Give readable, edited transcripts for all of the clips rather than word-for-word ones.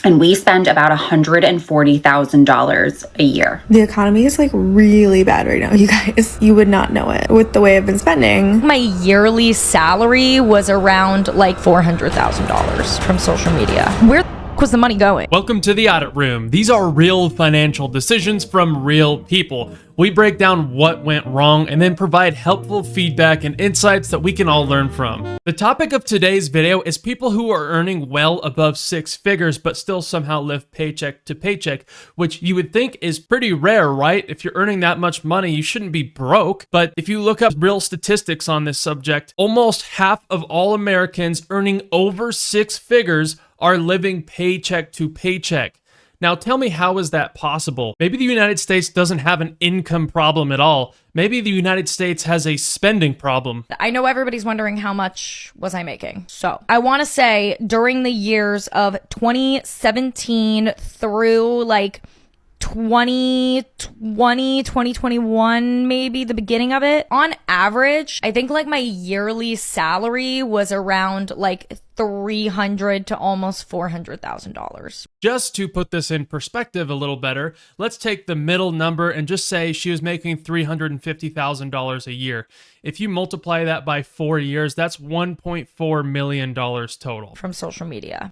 And we spend about $140,000 a year. The economy is like really bad right now, you guys. You would not know it with the way I've been spending. My yearly salary was around like $400,000 from social media. Where was the money going? Welcome to the Audit Room. These are real financial decisions from real people. We break down what went wrong and then provide helpful feedback and insights that we can all learn from. The topic of today's video is people who are earning well above six figures but still somehow live paycheck to paycheck, which you would think is pretty rare, right? If you're earning that much money, you shouldn't be broke. But if you look up real statistics on this subject, almost half of all Americans earning over six figures are living paycheck to paycheck. Now tell me, how is that possible? Maybe the United States doesn't have an income problem at all. Maybe the United States has a spending problem. I know everybody's wondering how much was I making. So I want to say during the years of 2017 through like 2020, 2021, maybe the beginning of it, on average, I think like my yearly salary was around like $300,000 to almost $400,000. Just to put this in perspective a little better, let's take the middle number and just say she was making $350,000 a year. If you multiply that by 4 years, that's $1.4 million total. From social media.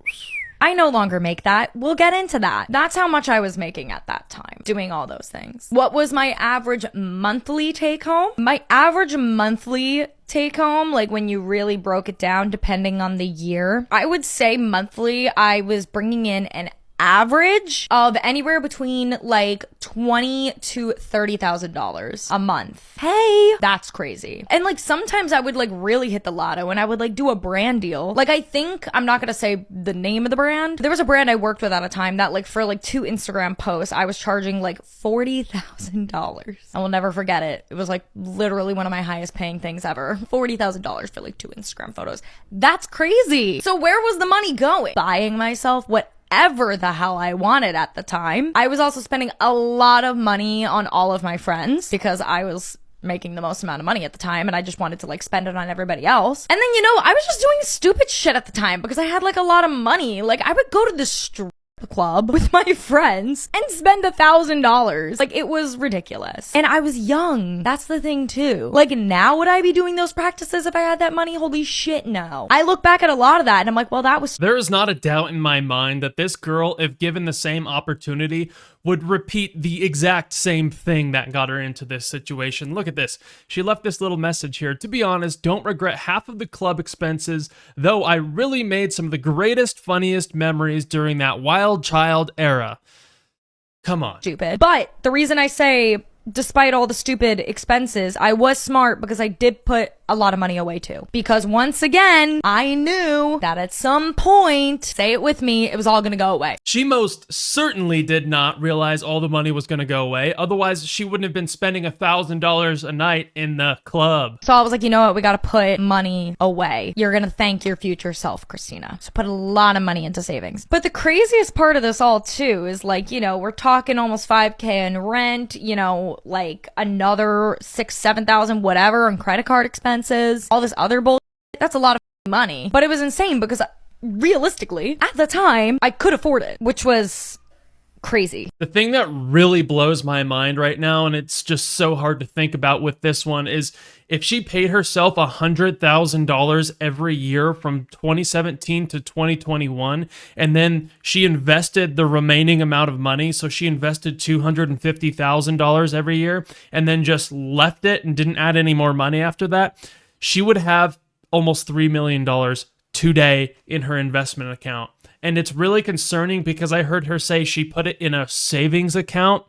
I no longer make that. We'll get into that. That's how much I was making at that time, doing all those things. What was my average monthly take home? My average monthly take home, like when you really broke it down, depending on the year, I would say monthly, I was bringing in an average of anywhere between like $20,000 to $30,000 a month. Hey, that's crazy. And like sometimes I would like really hit the lotto and I would like do a brand deal. Like I think, I'm not gonna say the name of the brand. There was a brand I worked with at a time that like for like 2 Instagram posts, I was charging like $40,000. I will never forget it. It was like literally one of my highest paying things ever. $40,000 for like 2 Instagram photos. That's crazy. So where was the money going? Buying myself whatever the hell I wanted at the time. I was also spending a lot of money on all of my friends because I was making the most amount of money at the time and I just wanted to like spend it on everybody else. And then, you know, I was just doing stupid shit at the time because I had like a lot of money. Like I would go to the strip club with my friends and spend $1,000. Like it was ridiculous. And I was young. That's the thing too. Like now would I be doing those practices if I had that money? Holy shit, no. I look back at a lot of that and I'm like, well, that was... There is not a doubt in my mind that this girl, if given the same opportunity, would repeat the exact same thing that got her into this situation. Look at this. She left this little message here. To be honest, don't regret half of the club expenses, though I really made some of the greatest, funniest memories during that wild child era. Come on. Stupid. But the reason I say, despite all the stupid expenses, I was smart because I did put a lot of money away too. Because once again, I knew that at some point, say it with me, it was all gonna go away. She most certainly did not realize all the money was going to go away. Otherwise, she wouldn't have been spending $1,000 a night in the club. So I was like, you know what? We gotta put money away. You're gonna thank your future self, Christina. So put a lot of money into savings. But the craziest part of this all too is like, you know, we're talking almost $5,000 in rent, you know, like another $6,000, $7,000, whatever, on credit card expenses, all this other bullshit. That's a lot of money. But it was insane because realistically, at the time, I could afford it, which was crazy. The thing that really blows my mind right now, and it's just so hard to think about with this one, is if she paid herself $100,000 every year from 2017 to 2021, and then she invested the remaining amount of money, so she invested $250,000 every year, and then just left it and didn't add any more money after that, she would have almost $3 million today in her investment account. And it's really concerning because I heard her say she put it in a savings account.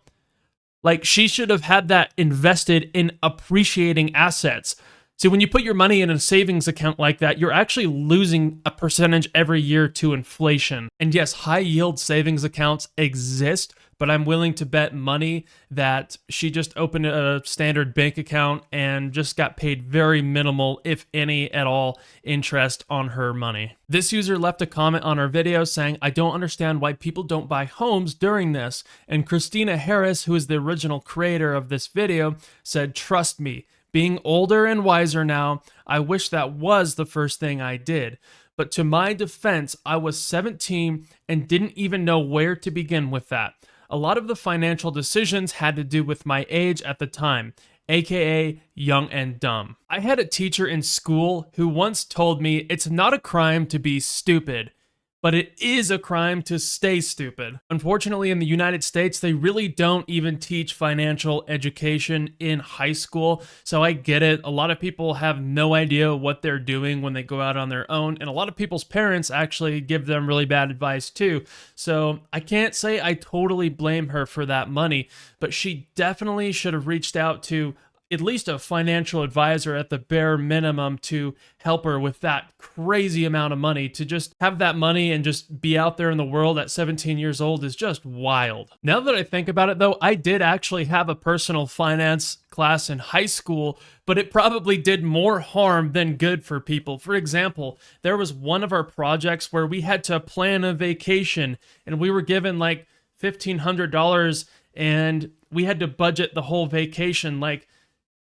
Like, she should have had that invested in appreciating assets. See, when you put your money in a savings account like that, you're actually losing a percentage every year to inflation. And yes, high yield savings accounts exist, but I'm willing to bet money that she just opened a standard bank account and just got paid very minimal, if any at all, interest on her money. This user left a comment on our video saying, I don't understand why people don't buy homes during this. And Christina Harris, who is the original creator of this video, said, trust me, being older and wiser now, I wish that was the first thing I did. But to my defense, I was 17 and didn't even know where to begin with that. A lot of the financial decisions had to do with my age at the time, aka young and dumb. I had a teacher in school who once told me it's not a crime to be stupid, but it is a crime to stay stupid. Unfortunately, in the United States, they really don't even teach financial education in high school. So I get it. A lot of people have no idea what they're doing when they go out on their own. And a lot of people's parents actually give them really bad advice too. So I can't say I totally blame her for that money, but she definitely should have reached out to at least a financial advisor at the bare minimum to help her with that crazy amount of money. To just have that money and just be out there in the world at 17 years old is just wild. Now that I think about it though, I did actually have a personal finance class in high school, but it probably did more harm than good for people. For example, there was one of our projects where we had to plan a vacation and we were given like $1,500 and we had to budget the whole vacation. Like,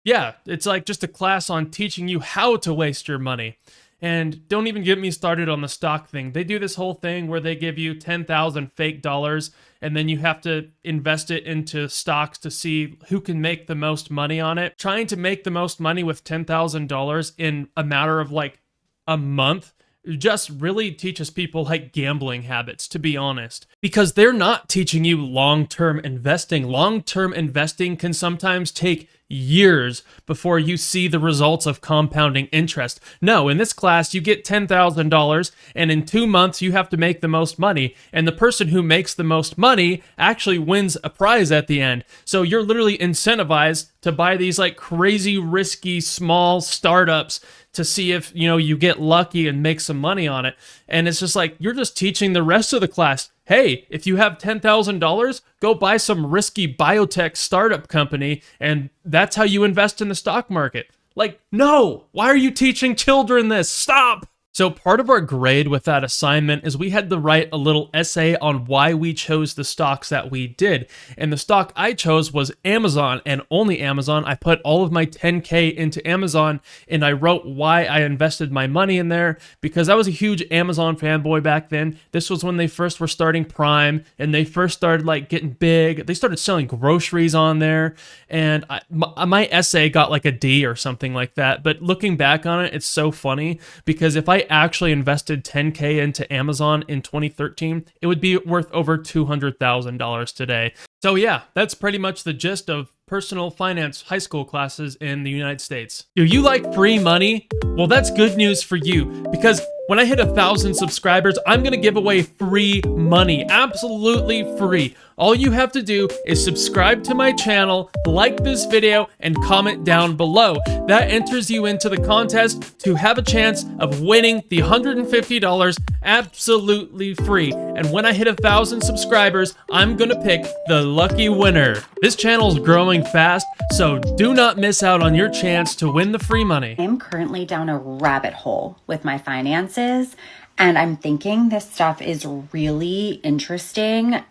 yeah, it's like just a class on teaching you how to waste your money. And don't even get me started on the stock thing. They do this whole thing where they give you 10,000 fake dollars and then you have to invest it into stocks to see who can make the most money on it. Trying to make the most money with $10,000 in a matter of like a month just really teaches people like gambling habits, to be honest, because they're not teaching you long-term investing. Long-term investing can sometimes take years before you see the results of compounding interest. No, in this class, you get $10,000 and in 2 months, you have to make the most money. And the person who makes the most money actually wins a prize at the end. So you're literally incentivized to buy these like crazy, risky, small startups to see if, you get lucky and make some money on it. And it's just like, you're just teaching the rest of the class, hey, if you have $10,000, go buy some risky biotech startup company, and that's how you invest in the stock market. Like, no, why are you teaching children this? Stop! So part of our grade with that assignment is we had to write a little essay on why we chose the stocks that we did. And the stock I chose was Amazon, and only Amazon. I put all of my $10K into Amazon, and I wrote why I invested my money in there, because I was a huge Amazon fanboy back then. This was when they first were starting Prime, and they first started like getting big. They started selling groceries on there, and my essay got like a D or something like that. But looking back on it, it's so funny, because if I actually invested $10K into Amazon in 2013, it would be worth over $200,000 today. So yeah, that's pretty much the gist of personal finance high school classes in the United States. Do you like free money? Well, that's good news for you, because when I hit 1,000 subscribers, I'm gonna give away free money, absolutely free. All you have to do is subscribe to my channel, like this video, and comment down below. That enters you into the contest to have a chance of winning the $150 absolutely free. And when I hit 1,000 subscribers, I'm gonna pick the lucky winner. This channel is growing fast, so do not miss out on your chance to win the free money. I'm currently down a rabbit hole with my finances, and I'm thinking this stuff is really interesting,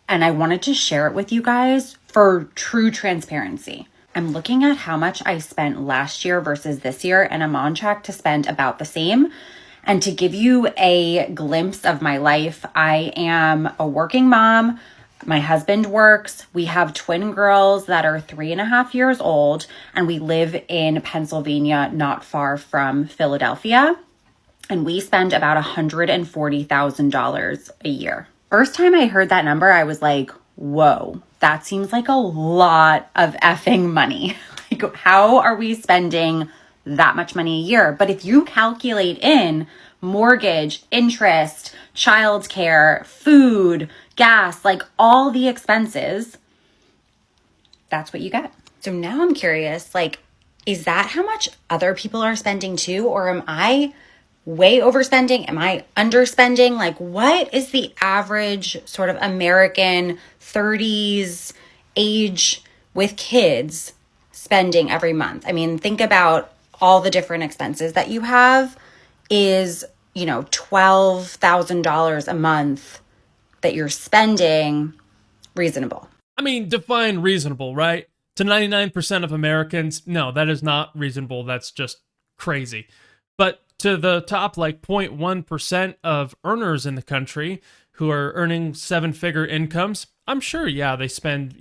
and I wanted to share it with you guys for true transparency. I'm looking at how much I spent last year versus this year, and I'm on track to spend about the same. And to give you a glimpse of my life, I am a working mom. My husband works. We have twin girls that are 3.5 years old, and we live in Pennsylvania, not far from Philadelphia. And we spend about $140,000 a year. First time I heard that number, I was like, whoa, that seems like a lot of effing money. Like, how are we spending that much money a year? But if you calculate in mortgage, interest, childcare, food, gas, like all the expenses, that's what you get. So now I'm curious, like, is that how much other people are spending too? Or am I way overspending? Am I underspending? Like, what is the average sort of American 30s age with kids spending every month? I mean, think about all the different expenses that you have. Is, $12,000 a month that you're spending reasonable? I mean, define reasonable, right? To 99% of Americans, no, that is not reasonable. That's just crazy. But to the top like 0.1% of earners in the country who are earning 7-figure incomes, I'm sure, yeah, they spend,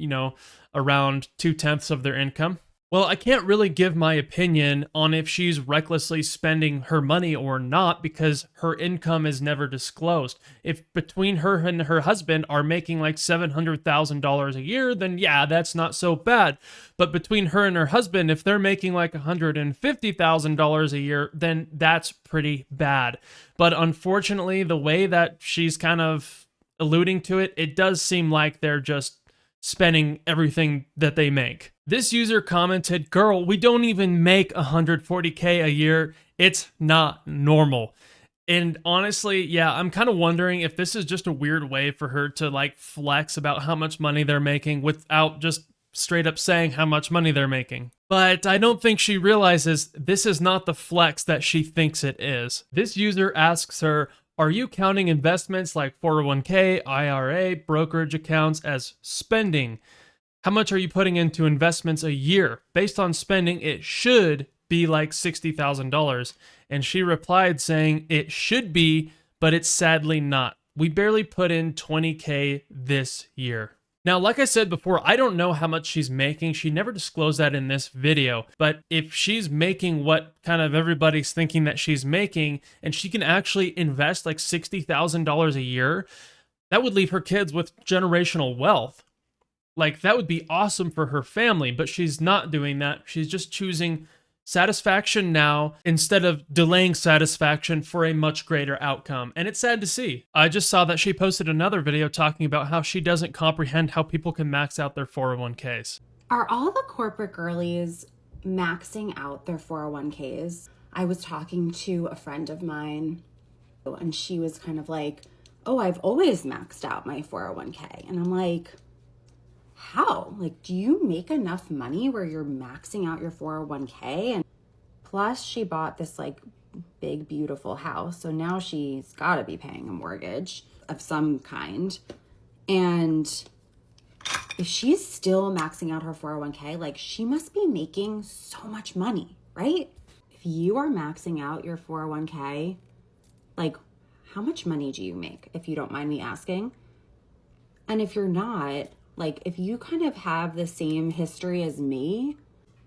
around 2/10 of their income. Well, I can't really give my opinion on if she's recklessly spending her money or not because her income is never disclosed. If between her and her husband are making like $700,000 a year, then yeah, that's not so bad. But between her and her husband, if they're making like $150,000 a year, then that's pretty bad. But unfortunately, the way that she's kind of alluding to it, it does seem like they're just spending everything that they make. This user commented, "Girl, we don't even make $140K a year. It's not normal." And honestly, yeah, I'm kind of wondering if this is just a weird way for her to like flex about how much money they're making without just straight up saying how much money they're making. But I don't think she realizes this is not the flex that she thinks it is. This user asks her, "Are you counting investments like 401k, IRA, brokerage accounts as spending? How much are you putting into investments a year? Based on spending, it should be like $60,000. And she replied saying, "It should be, but it's sadly not. We barely put in 20K this year." Now, like I said before, I don't know how much she's making. She never disclosed that in this video. But if she's making what kind of everybody's thinking that she's making, and she can actually invest like $60,000 a year, that would leave her kids with generational wealth. Like, that would be awesome for her family, but she's not doing that. She's just choosing satisfaction now instead of delaying satisfaction for a much greater outcome. And it's sad to see. I just saw that she posted another video talking about how she doesn't comprehend how people can max out their 401ks. Are all the corporate girlies maxing out their 401ks? I was talking to a friend of mine and she was kind of like, "Oh, I've always maxed out my 401k." And I'm like, how? Like, do you make enough money where you're maxing out your 401k? And plus she bought this like big, beautiful house. So now she's got to be paying a mortgage of some kind. And if she's still maxing out her 401k, like she must be making so much money, right? If you are maxing out your 401k, like how much money do you make, if you don't mind me asking? And if you're not, like, if you kind of have the same history as me,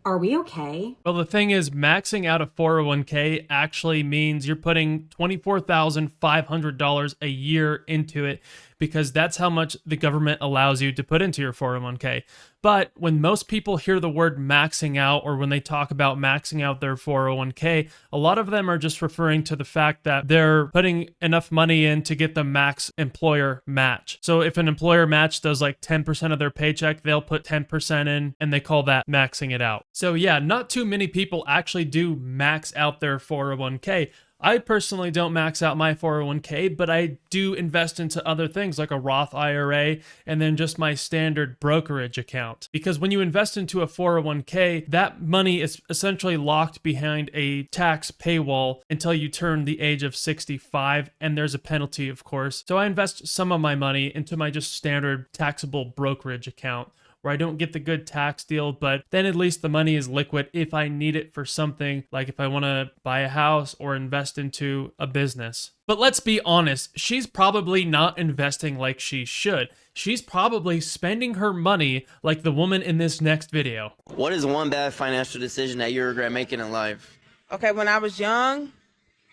are we okay? Well, the thing is, maxing out a 401k actually means you're putting $24,500 a year into it because that's how much the government allows you to put into your 401k. But when most people hear the word maxing out, or when they talk about maxing out their 401k, a lot of them are just referring to the fact that they're putting enough money in to get the max employer match. So if an employer match does like 10% of their paycheck, they'll put 10% in and they call that maxing it out. So yeah, not too many people actually do max out their 401k. I personally don't max out my 401k, but I do invest into other things like a Roth IRA and then just my standard brokerage account. Because when you invest into a 401k, that money is essentially locked behind a tax paywall until you turn the age of 65, and there's a penalty, of course. So I invest some of my money into my just standard taxable brokerage account, where I don't get the good tax deal, but then at least the money is liquid if I need it for something, like if I want to buy a house or invest into a business. But let's be honest, she's probably not investing like she should. She's probably spending her money like the woman in this next video. What is one bad financial decision that you regret making in life? Okay, when I was young,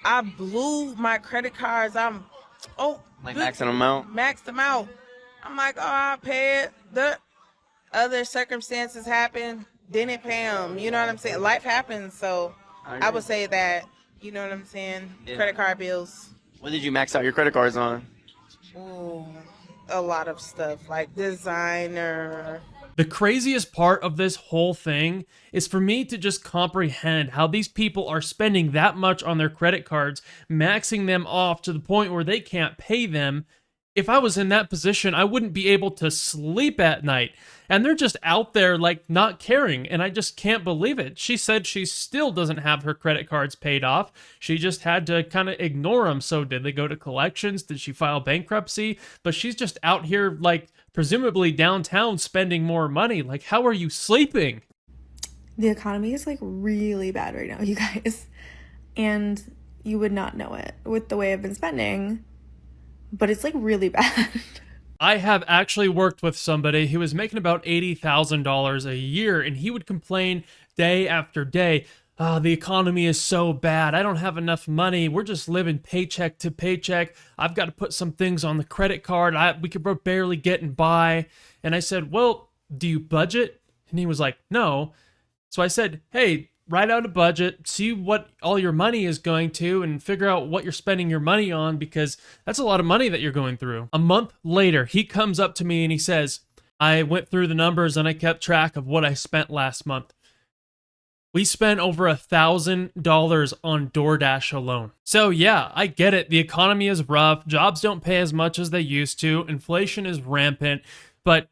I blew my credit cards. Maxing them out? Maxed them out. I'm like, oh, I'll pay it. The other circumstances happen, didn't pay them. You know what I'm saying? Life happens, so I would say that, you know what I'm saying? Yeah. Credit card bills. What did you max out your credit cards on? Ooh, a lot of stuff, like designer. The craziest part of this whole thing is for me to just comprehend how these people are spending that much on their credit cards, maxing them off to the point where they can't pay them. If I was in that position, I wouldn't be able to sleep at night. And they're just out there like not caring. And I just can't believe it. She said she still doesn't have her credit cards paid off. She just had to kind of ignore them. So did they go to collections? Did she file bankruptcy? But she's just out here like presumably downtown spending more money. Like, how are you sleeping? The economy is like really bad right now, you guys. And You would not know it with the way I've been spending, but it's like really bad. I have actually worked with somebody who was making about $80,000 a year, and he would complain day after day, "Oh, the economy is so bad. I don't have enough money. We're just living paycheck to paycheck. I've got to put some things on the credit card. We could barely getting by." And I said, "Well, do you budget?" And he was like, "No." So I said, "Hey, write out a budget, see what all your money is going to, and figure out what you're spending your money on, because that's a lot of money that you're going through." A month later, he comes up to me and he says, "I went through the numbers and I kept track of what I spent last month. We spent over $1,000 on DoorDash alone." So yeah, I get it. The economy is rough. Jobs don't pay as much as they used to. Inflation is rampant. But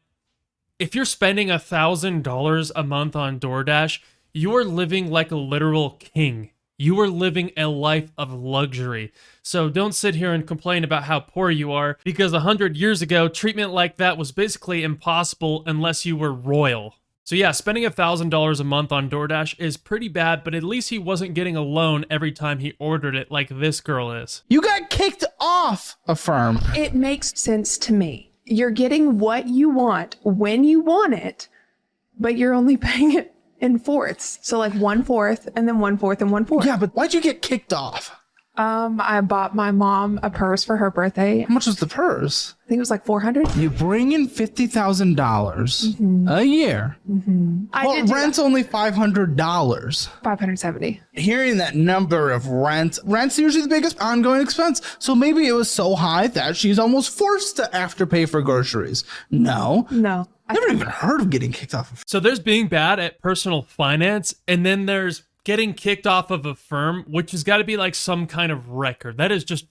if you're spending $1,000 a month on DoorDash, you are living like a literal king. You are living a life of luxury. So don't sit here and complain about how poor you are, because 100 years ago, treatment like that was basically impossible unless you were royal. So yeah, spending $1,000 a month on DoorDash is pretty bad, but at least he wasn't getting a loan every time he ordered it like this girl is. You got kicked off Affirm. It makes sense to me. You're getting what you want when you want it, but you're only paying it in fourths. So like 1/4 and then 1/4 and 1/4. Yeah, but why'd you get kicked off? I bought my mom a purse for her birthday. How much was the purse? I think it was like $400. You bring in $50,000 a year. Well, rent's only $500. $570. Hearing that number of rent's usually the biggest ongoing expense. So maybe it was so high that she's almost forced to Afterpay for groceries. No. I Never even heard of getting kicked off of. So there's being bad at personal finance, and then there's getting kicked off of Affirm, which has got to be like some kind of record. That is just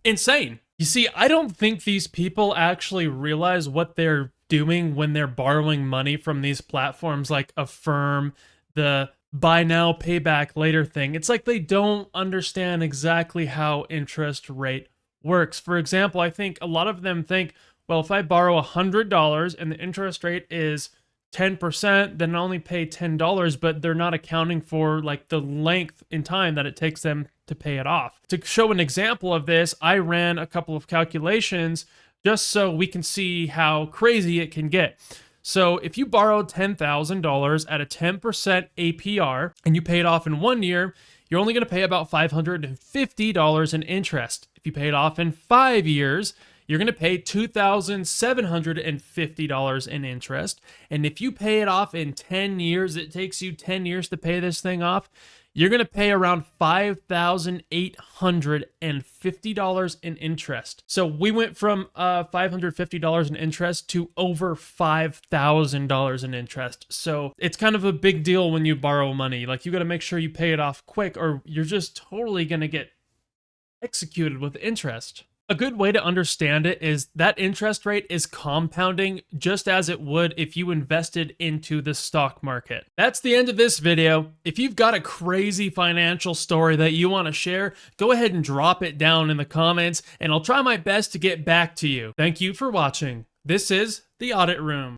insane. You see, I don't think these people actually realize what they're doing when they're borrowing money from these platforms like Affirm, the buy now, pay back later thing. It's like they don't understand exactly how interest rate works. For example, I think a lot of them think, well, if I borrow $100 and the interest rate is 10%, then I only pay $10, but they're not accounting for like the length in time that it takes them to pay it off. To show an example of this, I ran a couple of calculations just so we can see how crazy it can get. So if you borrow $10,000 at a 10% APR and you pay it off in 1 year, you're only going to pay about $550 in interest. If you pay it off in 5 years, you're going to pay $2,750 in interest. And if you pay it off in 10 years, it takes you 10 years to pay this thing off, you're going to pay around $5,850 in interest. So we went from $550 in interest to over $5,000 in interest. So it's kind of a big deal when you borrow money. Like, you got to make sure you pay it off quick, or you're just totally going to get executed with interest. A good way to understand it is that interest rate is compounding just as it would if you invested into the stock market. That's the end of this video. If you've got a crazy financial story that you want to share, go ahead and drop it down in the comments, and I'll try my best to get back to you. Thank you for watching. This is the Audit Room.